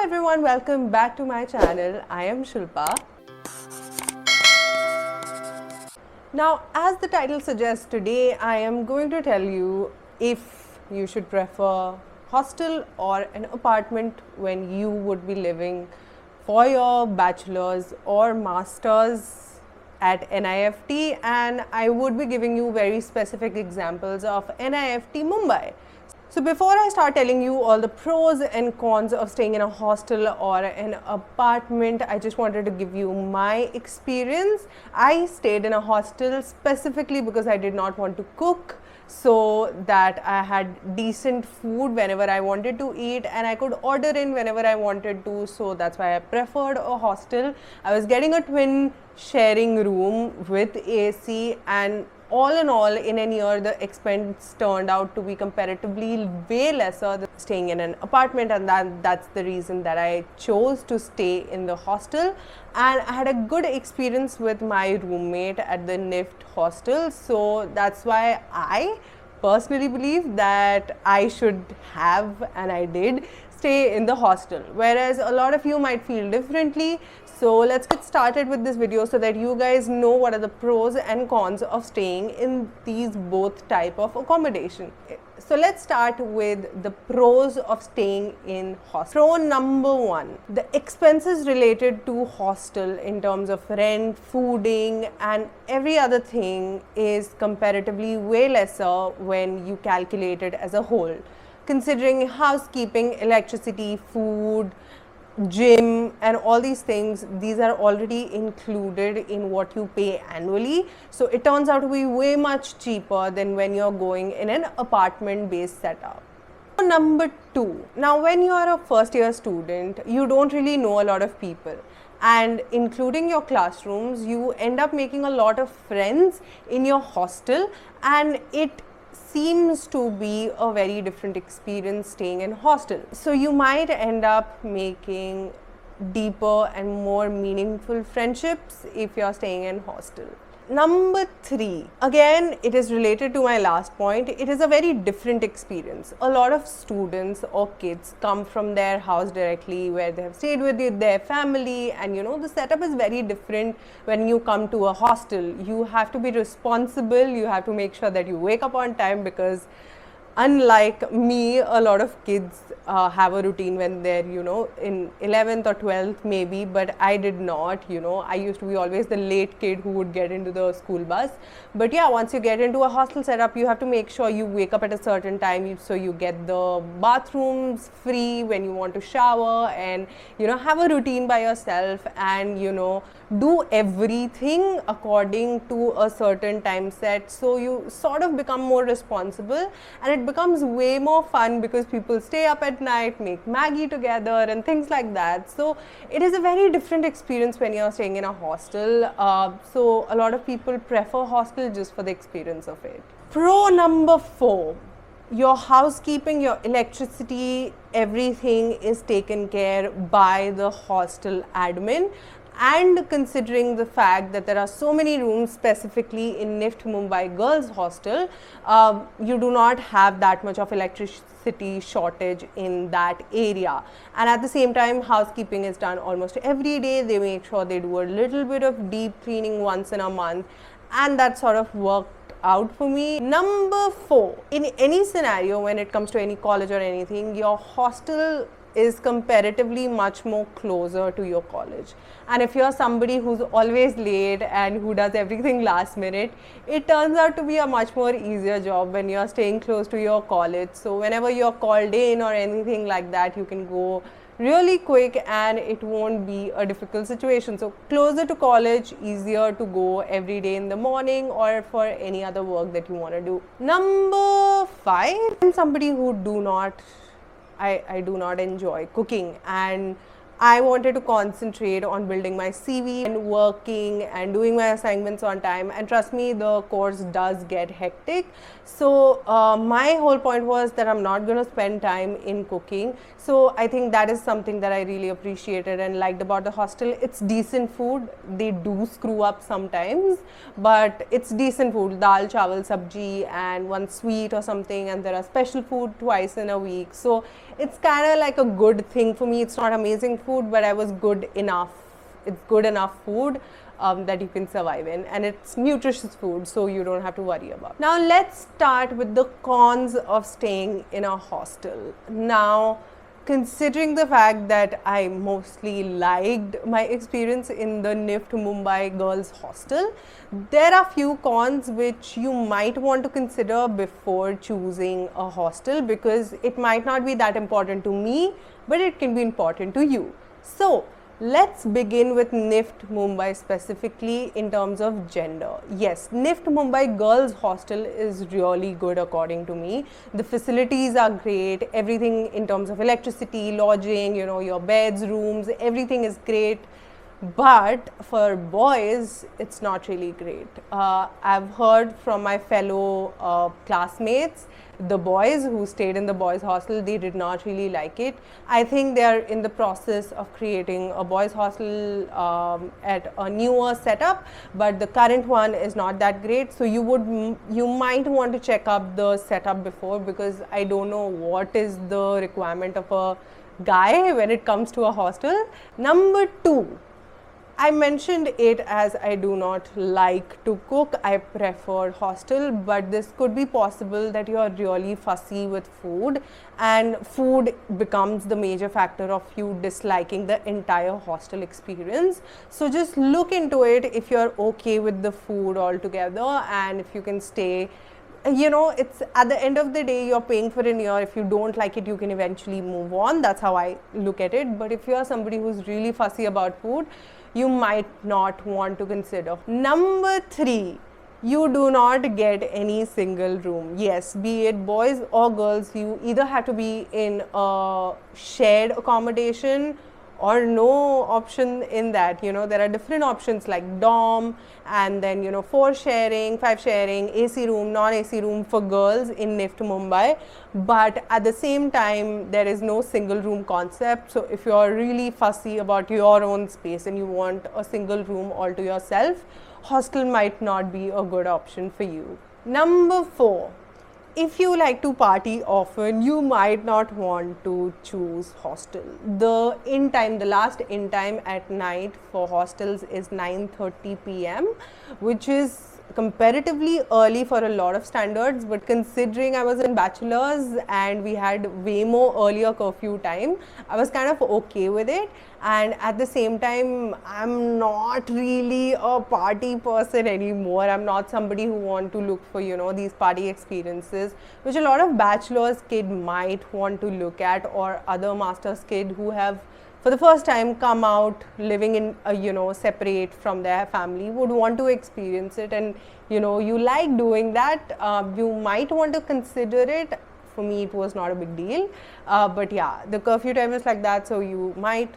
everyone, welcome back to my channel. I am Shilpa. Now, as the title suggests, today I am going to tell you if you should prefer hostel or an apartment when you would be living for your bachelor's or master's at NIFT, and I would be giving you very specific examples of NIFT Mumbai. So before I start telling you all the pros and cons of staying in a hostel or an apartment, I just wanted to give you my experience. I stayed in a hostel specifically because I did not want to cook, so that I had decent food whenever I wanted to eat and I could order in whenever I wanted to, so that's why I preferred a hostel. I was getting a twin sharing room with AC, and all in all, in a year, the expense turned out to be comparatively way lesser than staying in an apartment, and that's the reason that I chose to stay in the hostel. And I had a good experience with my roommate at the NIFT hostel, so that's why I personally believe that I should have, and I did, stay in the hostel, whereas a lot of you might feel differently. So let's get started with this video so that you guys know what are the pros and cons of staying in these both type of accommodation. So let's start with the pros of staying in hostel. Pro number one, the expenses related to hostel in terms of rent, fooding and every other thing is comparatively way lesser when you calculate it as a whole. Considering housekeeping, electricity, food, gym and all these things, these are already included in what you pay annually, so it turns out to be way much cheaper than when you're going in an apartment based setup. Number two, now when you are a first year student, you don't really know a lot of people, and including your classrooms, you end up making a lot of friends in your hostel, and it seems to be a very different experience staying in hostel. So you might end up making deeper and more meaningful friendships if you're staying in hostel. Number three, again, it is related to my last point. It is a very different experience. A lot of students or kids come from their house directly where they have stayed with their family, and you know, the setup is very different when you come to a hostel. You have to be responsible, you have to make sure that you wake up on time, because unlike me, a lot of kids have a routine when they're, you know, in 11th or 12th maybe, but I did not, you know. I used to be always the late kid who would get into the school bus. But yeah, once you get into a hostel setup, you have to make sure you wake up at a certain time, so you get the bathrooms free when you want to shower, and you know, have a routine by yourself, and you know, do everything according to a certain time set. So you sort of become more responsible, and it becomes way more fun because people stay up at night, make Maggie together and things like that. So it is a very different experience when you're staying in a hostel. So a lot of people prefer hostel just for the experience of it. Pro number four, your housekeeping, your electricity, everything is taken care by the hostel admin. And considering the fact that there are so many rooms specifically in NIFT Mumbai Girls Hostel, you do not have that much of electricity shortage in that area. And at the same time, housekeeping is done almost every day. They make sure they do a little bit of deep cleaning once in a month, and that sort of worked out for me. Number four, in any scenario when it comes to any college or anything, your hostel is comparatively much more closer to your college. And if you're somebody who's always late and who does everything last minute, it turns out to be a much more easier job when you're staying close to your college. So whenever you're called in or anything like that, you can go really quick and it won't be a difficult situation. So closer to college, easier to go every day in the morning or for any other work that you want to do. Number five, I'm somebody who I do not enjoy cooking, and I wanted to concentrate on building my CV and working and doing my assignments on time, and trust me, the course does get hectic. So my whole point was that I'm not going to spend time in cooking. So I think that is something that I really appreciated and liked about the hostel. It's decent food. They do screw up sometimes, but it's decent food. Dal, chawal, sabji and one sweet or something, and there are special food twice in a week. So it's kind of like a good thing for me. It's not amazing food, but I was good enough. It's good enough food that you can survive in, and it's nutritious food, so you don't have to worry about. Now let's start with the cons of staying in a hostel. Now, considering the fact that I mostly liked my experience in the NIFT Mumbai Girls Hostel, there are few cons which you might want to consider before choosing a hostel, because it might not be that important to me, but it can be important to you. So let's begin with NIFT Mumbai specifically in terms of gender. Yes, NIFT Mumbai Girls Hostel is really good according to me. The facilities are great, everything in terms of electricity, lodging, you know, your beds, rooms, everything is great. But for boys, it's not really great. I've heard from my fellow classmates, the boys who stayed in the boys hostel, they did not really like it. I think they are in the process of creating a boys hostel at a newer setup, but the current one is not that great. So you might want to check up the setup before, because I don't know what is the requirement of a guy when it comes to a hostel. Number 2, I mentioned it as I do not like to cook. I prefer hostel, but this could be possible that you are really fussy with food, and food becomes the major factor of you disliking the entire hostel experience. So just look into it if you're okay with the food altogether, and if you can stay. You know, it's at the end of the day, you're paying for a year. If you don't like it, you can eventually move on. That's how I look at it. But if you are somebody who's really fussy about food, you might not want to consider. Number 3, you do not get any single room. Yes, be it boys or girls, you either have to be in a shared accommodation or no option in that. You know, there are different options like dorm, and then, you know, 4 sharing, 5 sharing, AC room, non-AC room for girls in NIFT Mumbai. But at the same time, there is no single room concept. So if you're really fussy about your own space and you want a single room all to yourself, hostel might not be a good option for you. Number 4, if you like to party often, you might not want to choose hostel. The last in time at night for hostels is 9:30 p.m., which is comparatively early for a lot of standards, but considering I was in bachelor's and we had way more earlier curfew time, I was kind of okay with it. And at the same time, I'm not really a party person anymore. I'm not somebody who want to look for, you know, these party experiences, which a lot of bachelor's kid might want to look at, or other master's kid who have for the first time come out living in you know, separate from their family, would want to experience it. And you know, you like doing that, you might want to consider it. For me, it was not a big deal, but yeah, the curfew time is like that, so you might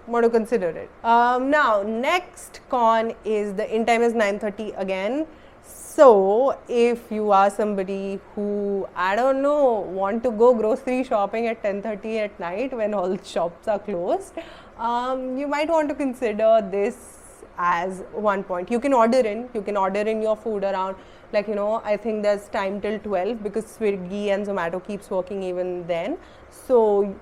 want to consider it. Now, next con is the in time is 9:30 again. So if you are somebody who, I don't know, want to go grocery shopping at 10:30 at night when all shops are closed, you might want to consider this as one point. You can order in your food around, like, you know, I think there's time till 12 because Swiggy and Zomato keeps working even then. So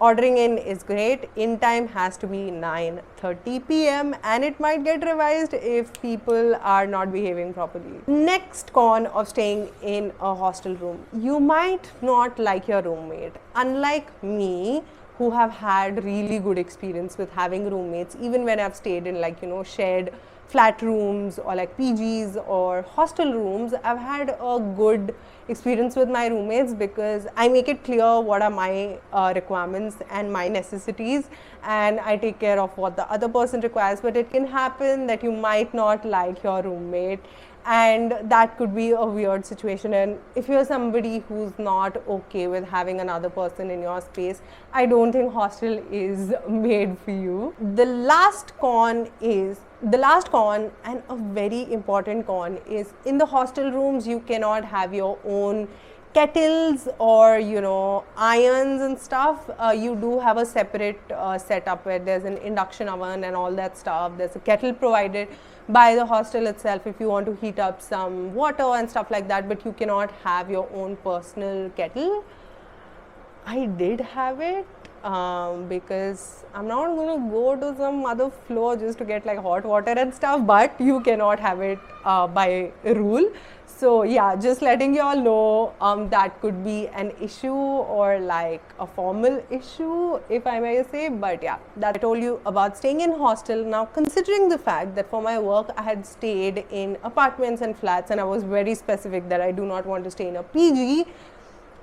ordering in is great. In time has to be 9:30 p.m. and it might get revised if people are not behaving properly. Next con of staying in a hostel room, you might not like your roommate. Unlike me, who have had really good experience with having roommates, even when I've stayed in, like, you know, shared flat rooms or like PGs or hostel rooms, I've had a good experience with my roommates because I make it clear what are my requirements and my necessities, and I take care of what the other person requires. But it can happen that you might not like your roommate, and that could be a weird situation. And if you're somebody who's not okay with having another person in your space, I don't think hostel is made for you. The last con, and a very important con, is in the hostel rooms you cannot have your own kettles or, you know, irons and stuff. You do have a separate setup where there's an induction oven and all that stuff. There's a kettle provided by the hostel itself if you want to heat up some water and stuff like that, but you cannot have your own personal kettle. I did have it because I'm not going to go to some other floor just to get like hot water and stuff, but you cannot have it by rule. So yeah, just letting you all know that could be an issue or like a formal issue, if I may say. But yeah, that I told you about staying in hostel. Now, considering the fact that for my work I had stayed in apartments and flats, and I was very specific that I do not want to stay in a PG,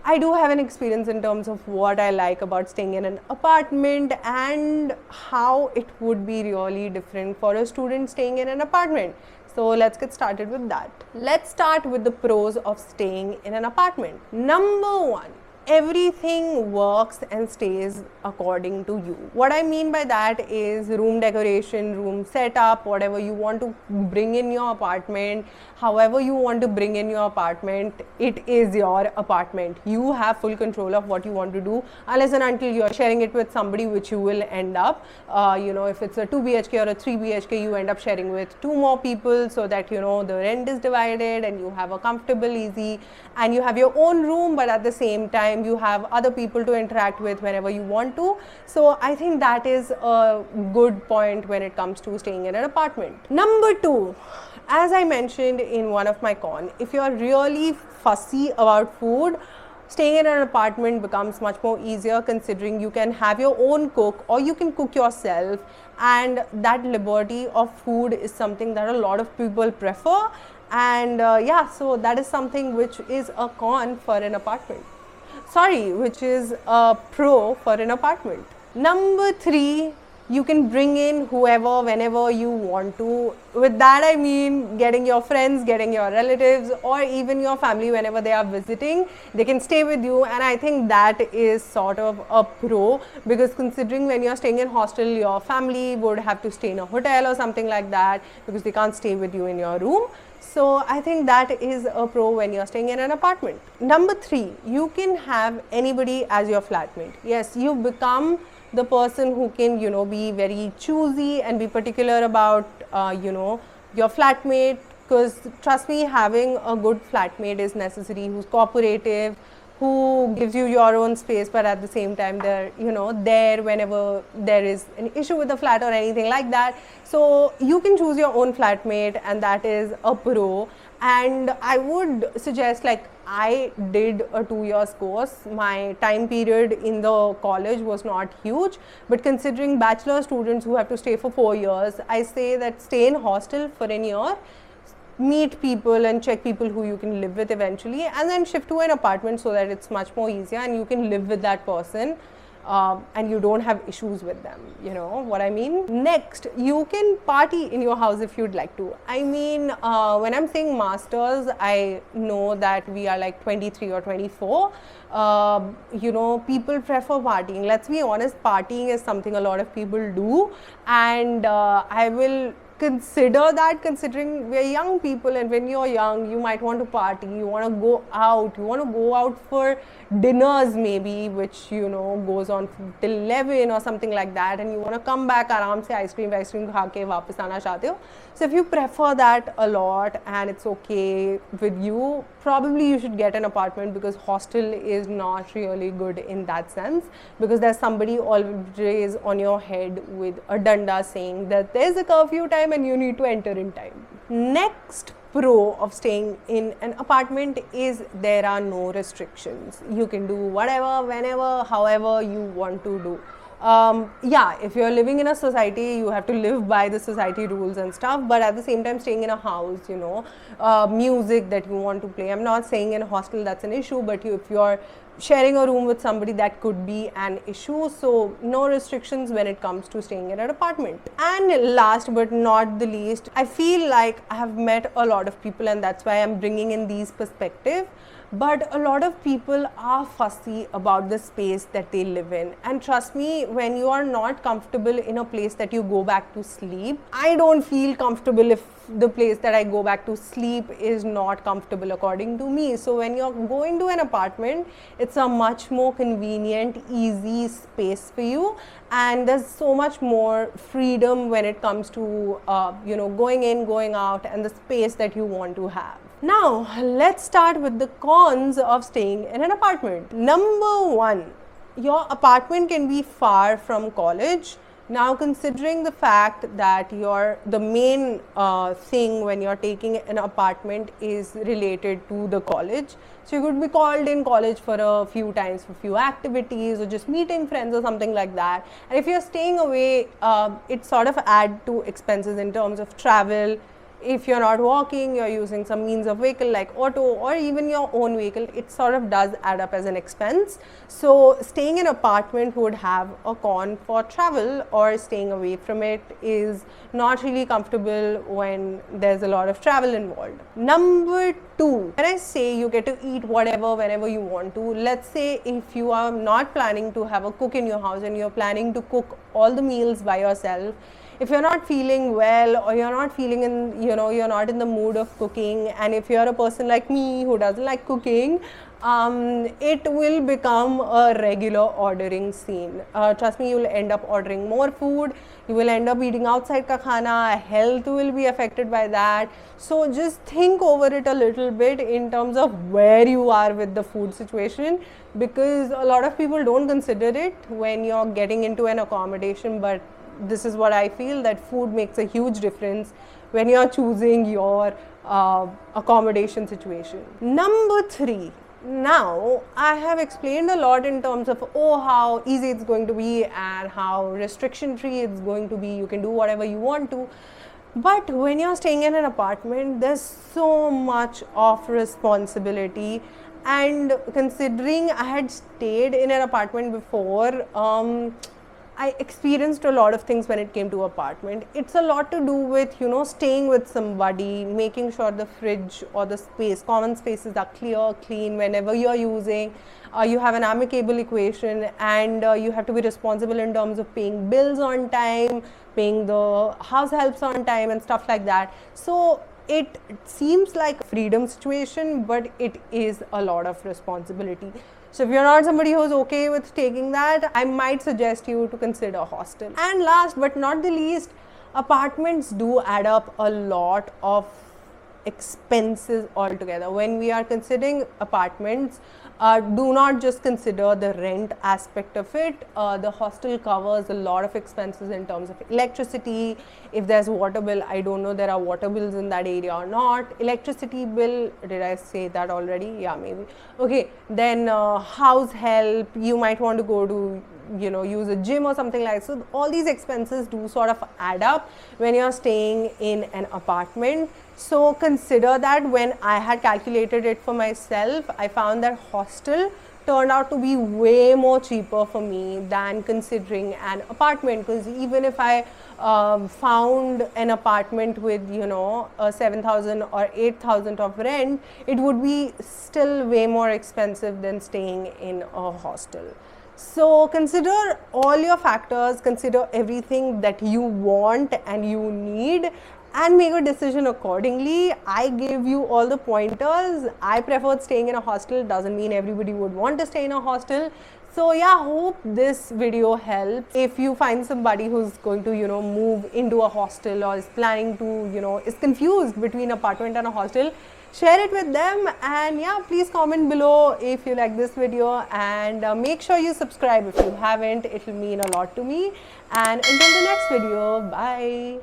I do have an experience in terms of what I like about staying in an apartment and how it would be really different for a student staying in an apartment. So let's get started with that. Let's start with the pros of staying in an apartment. Number one, everything works and stays according to you. What I mean by that is room decoration, room setup, whatever you want to bring in your apartment, however you want to bring in your apartment, it is your apartment. You have full control of what you want to do, unless and until you are sharing it with somebody, which you will end up, if it's a 2 BHK or a 3 BHK, you end up sharing with 2 more people, so that the rent is divided and you have a comfortable, easy, and you have your own room, but at the same time you have other people to interact with whenever you want to. So I think that is a good point when it comes to staying in an apartment. Number two, as I mentioned in one of my con, if you are really fussy about food, staying in an apartment becomes much more easier, considering you can have your own cook or you can cook yourself, and that liberty of food is something that a lot of people prefer. And so that is something which is a con for an apartment. Which is a pro for an apartment. Number three, you can bring in whoever whenever you want to. With that I mean getting your friends, getting your relatives, or even your family whenever they are visiting, they can stay with you. And I think that is sort of a pro, because considering when you're staying in hostel, your family would have to stay in a hotel or something like that, because they can't stay with you in your room. So I think that is a pro when you're staying in an apartment. Number three, you can have anybody as your flatmate. Yes, you become the person who can, be very choosy and be particular about, your flatmate, because trust me, having a good flatmate is necessary, who's cooperative, who gives you your own space, but at the same time they're there whenever there is an issue with the flat or anything like that. So you can choose your own flatmate, and that is a pro. And I would suggest, like, I did a 2 years course. My time period in the college was not huge, but considering bachelor students who have to stay for 4 years, I say that stay in hostel for an year, meet people and check people who you can live with eventually, and then shift to an apartment so that it's much more easier and you can live with that person and you don't have issues with them, what I mean. Next, you can party in your house if you'd like to. I mean, when I'm saying masters, I know that we are like 23 or 24. People prefer partying. Let's be honest, partying is something a lot of people do, and I will consider that, considering we're young people, and when you're young you might want to party, you want to go out for dinners maybe, which goes on till 11 or something like that, and you want to come back aram se ice cream kha ke wapas aana chahte ho. So if you prefer that a lot and it's okay with you, probably you should get an apartment, because hostel is not really good in that sense, because there's somebody always on your head with a danda saying that there's a curfew time and you need to enter in time. Next pro of staying in an apartment is there are no restrictions. You can do whatever, whenever, however you want to do. If you're living in a society, you have to live by the society rules and stuff, but at the same time staying in a house, music that you want to play. I'm not saying in a hostel that's an issue, but if you're sharing a room with somebody, that could be an issue. So no restrictions when it comes to staying in an apartment. And last but not the least, I feel like I have met a lot of people, and that's why I'm bringing in these perspectives. But a lot of people are fussy about the space that they live in, and trust me, when you are not comfortable in a place that you go back to sleep, I don't feel comfortable if the place that I go back to sleep is not comfortable according to me. So when you're going to an apartment, it's a much more convenient, easy space for you, and there's so much more freedom when it comes to going in, going out, and the space that you want to have. Now, let's start with the cons of staying in an apartment. Number one, your apartment can be far from college. Now, considering the fact that the main thing when you're taking an apartment is related to the college, so you could be called in college for a few times for few activities or just meeting friends or something like that. And if you're staying away, it sort of add to expenses in terms of travel. If you're not walking, you're using some means of vehicle like auto or even your own vehicle, it sort of does add up as an expense. So staying in an apartment would have a con for travel, or staying away from it is not really comfortable when there's a lot of travel involved. Number 2, when I say you get to eat whatever whenever you want to, let's say if you are not planning to have a cook in your house and you're planning to cook all the meals by yourself, if you're not feeling well or you're not feeling you're not in the mood of cooking, and if you're a person like me who doesn't like cooking, it will become a regular ordering scene. Trust me, you'll end up ordering more food, you will end up eating outside ka khana, health will be affected by that. So just think over it a little bit in terms of where you are with the food situation, because a lot of people don't consider it when you're getting into an accommodation, but this is what I feel, that food makes a huge difference when you're choosing your accommodation situation. Number 3, now I have explained a lot in terms of how easy it's going to be and how restriction free it's going to be, you can do whatever you want to. But when you're staying in an apartment, there's so much of responsibility. And considering I had stayed in an apartment before, I experienced a lot of things when it came to apartment. It's a lot to do with, staying with somebody, making sure the fridge or the common spaces are clear, clean whenever you're using. You have an amicable equation, and you have to be responsible in terms of paying bills on time, paying the house helps on time and stuff like that. So it seems like a freedom situation, but it is a lot of responsibility. So if you're not somebody who's okay with taking that, I might suggest you to consider hostel. And last but not the least, apartments do add up a lot of expenses altogether. When we are considering apartments, do not just consider the rent aspect of it. The hostel covers a lot of expenses in terms of electricity. If there's water bill, I don't know there are water bills in that area or not. Electricity bill, did I say that already? Yeah, maybe. Okay, then house help, you might want to go to use a gym or something like that. So all these expenses do sort of add up when you're staying in an apartment. So consider that. When I had calculated it for myself, I found that hostel turned out to be way more cheaper for me than considering an apartment, because even if I found an apartment with a 7,000 or 8,000 of rent, it would be still way more expensive than staying in a hostel. So consider all your factors, consider everything that you want and you need, and make a decision accordingly. I gave you all the pointers. I preferred staying in a hostel, doesn't mean everybody would want to stay in a hostel. So yeah, hope this video helps. If you find somebody who's going to move into a hostel, or is planning to is confused between apartment and a hostel, share it with them. And yeah, please comment below if you like this video, and make sure you subscribe if you haven't. It will mean a lot to me. And until the next video, bye.